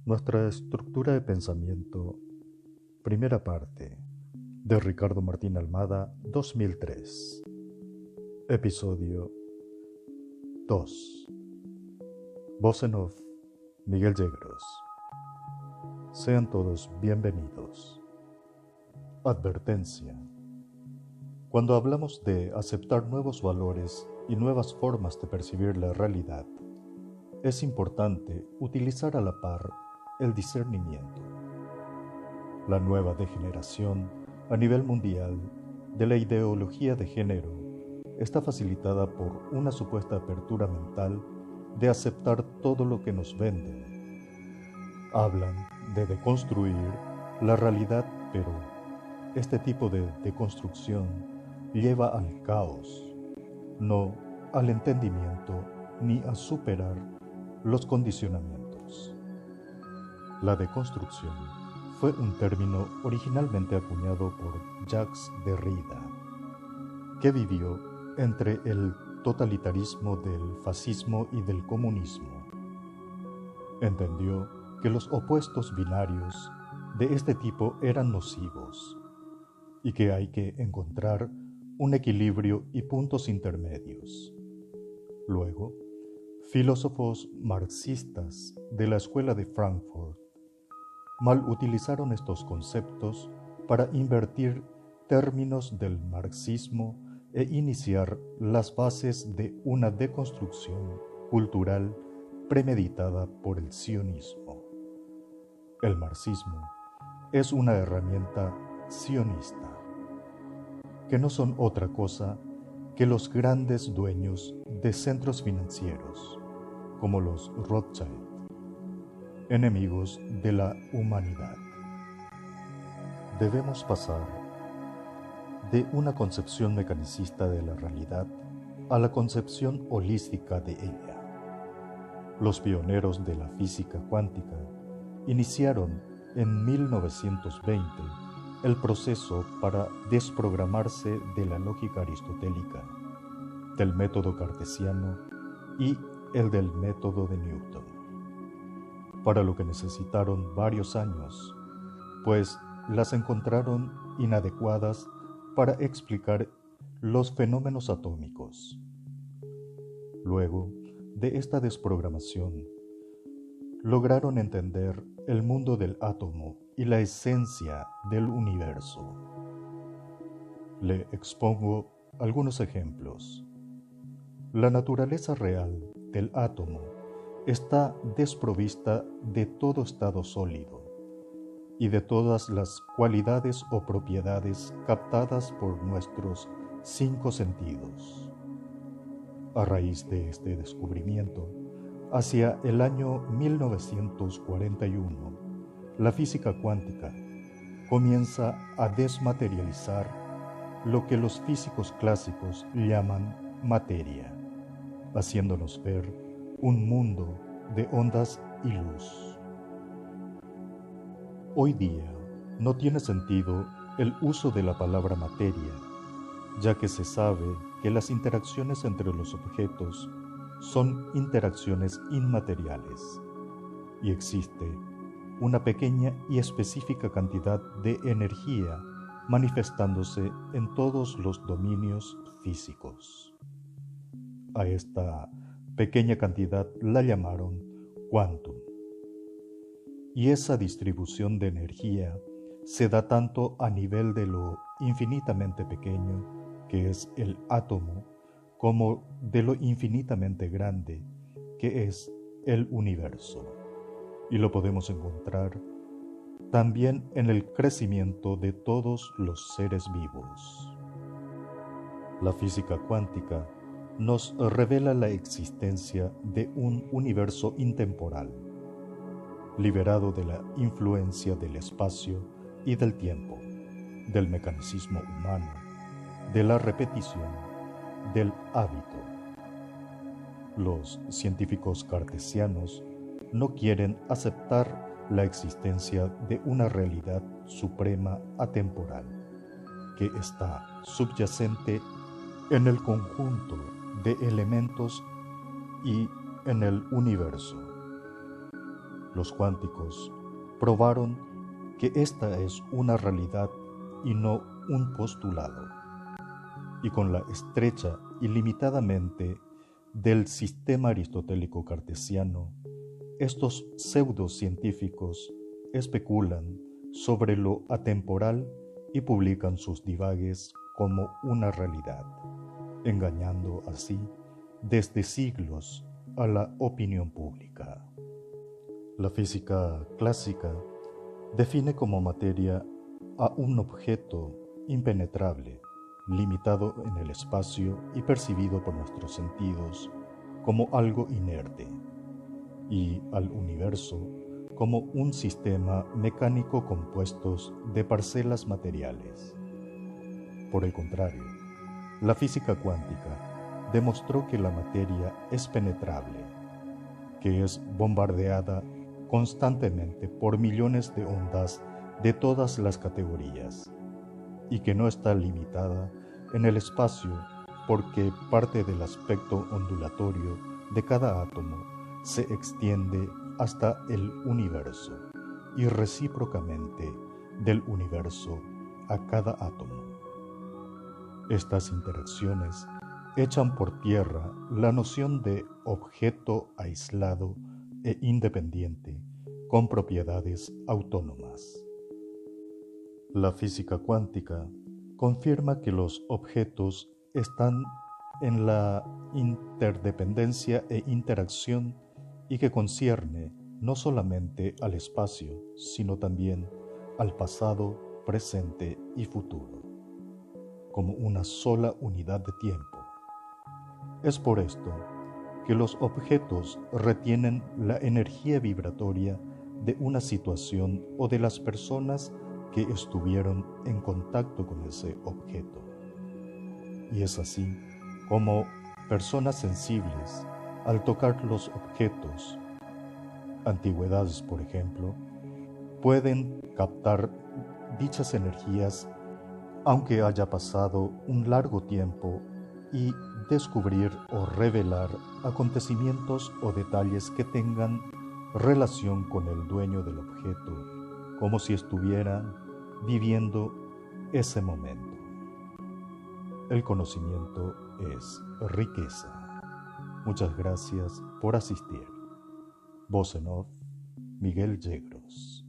Nuestra estructura de pensamiento, primera parte, de Ricardo Martín Almada, 2003. Episodio 2. Voz en off, Miguel Yegros. Sean todos bienvenidos. Advertencia. Cuando hablamos de aceptar nuevos valores y nuevas formas de percibir la realidad, es importante utilizar a la par el discernimiento. La nueva degeneración a nivel mundial de la ideología de género está facilitada por una supuesta apertura mental de aceptar todo lo que nos venden. Hablan de deconstruir la realidad, pero este tipo de deconstrucción lleva al caos, no al entendimiento ni a superar los condicionamientos. La deconstrucción fue un término originalmente acuñado por Jacques Derrida, que vivió entre el totalitarismo del fascismo y del comunismo. Entendió que los opuestos binarios de este tipo eran nocivos y que hay que encontrar un equilibrio y puntos intermedios. Luego, filósofos marxistas de la Escuela de Frankfurt mal utilizaron estos conceptos para invertir términos del marxismo e iniciar las bases de una deconstrucción cultural premeditada por el sionismo. El marxismo es una herramienta sionista, que no son otra cosa que los grandes dueños de centros financieros, como los Rothschild, enemigos de la humanidad. Debemos pasar de una concepción mecanicista de la realidad a la concepción holística de ella. Los pioneros de la física cuántica iniciaron en 1920 el proceso para desprogramarse de la lógica aristotélica, del método cartesiano y el del método de Newton, para lo que necesitaron varios años, pues las encontraron inadecuadas para explicar los fenómenos atómicos. Luego de esta desprogramación, lograron entender el mundo del átomo y la esencia del universo. Le expongo algunos ejemplos. La naturaleza real del átomo está desprovista de todo estado sólido y de todas las cualidades o propiedades captadas por nuestros 5 sentidos. A raíz de este descubrimiento, hacia el año 1941, la física cuántica comienza a desmaterializar lo que los físicos clásicos llaman materia, haciéndonos ver un mundo de ondas y luz. Hoy día no tiene sentido el uso de la palabra materia, ya que se sabe que las interacciones entre los objetos son interacciones inmateriales y existe una pequeña y específica cantidad de energía manifestándose en todos los dominios físicos. A esta pequeña cantidad la llamaron quantum. Y esa distribución de energía se da tanto a nivel de lo infinitamente pequeño, que es el átomo, como de lo infinitamente grande, que es el universo. Y lo podemos encontrar también en el crecimiento de todos los seres vivos. La física cuántica nos revela la existencia de un universo intemporal, liberado de la influencia del espacio y del tiempo, del mecanicismo humano, de la repetición, del hábito. Los científicos cartesianos no quieren aceptar la existencia de una realidad suprema atemporal, que está subyacente en el conjunto de elementos y en el universo. Los cuánticos probaron que esta es una realidad y no un postulado, y con la estrecha y limitadamente del sistema aristotélico cartesiano, estos pseudocientíficos especulan sobre lo atemporal y publican sus divagues como una realidad, engañando así desde siglos a la opinión pública. La física clásica define como materia a un objeto impenetrable, limitado en el espacio y percibido por nuestros sentidos como algo inerte, y al universo como un sistema mecánico compuesto de parcelas materiales. Por el contrario, la física cuántica demostró que la materia es penetrable, que es bombardeada constantemente por millones de ondas de todas las categorías, y que no está limitada en el espacio porque parte del aspecto ondulatorio de cada átomo se extiende hasta el universo y recíprocamente del universo a cada átomo. Estas interacciones echan por tierra la noción de objeto aislado e independiente con propiedades autónomas. La física cuántica confirma que los objetos están en la interdependencia e interacción y que concierne no solamente al espacio, sino también al pasado, presente y futuro, como una sola unidad de tiempo. Es por esto que los objetos retienen la energía vibratoria de una situación o de las personas que estuvieron en contacto con ese objeto. Y es así como personas sensibles, al tocar los objetos, antigüedades por ejemplo, pueden captar dichas energías aunque haya pasado un largo tiempo y descubrir o revelar acontecimientos o detalles que tengan relación con el dueño del objeto, como si estuvieran viviendo ese momento. El conocimiento es riqueza. Muchas gracias por asistir. Voz en off, Miguel Yegros.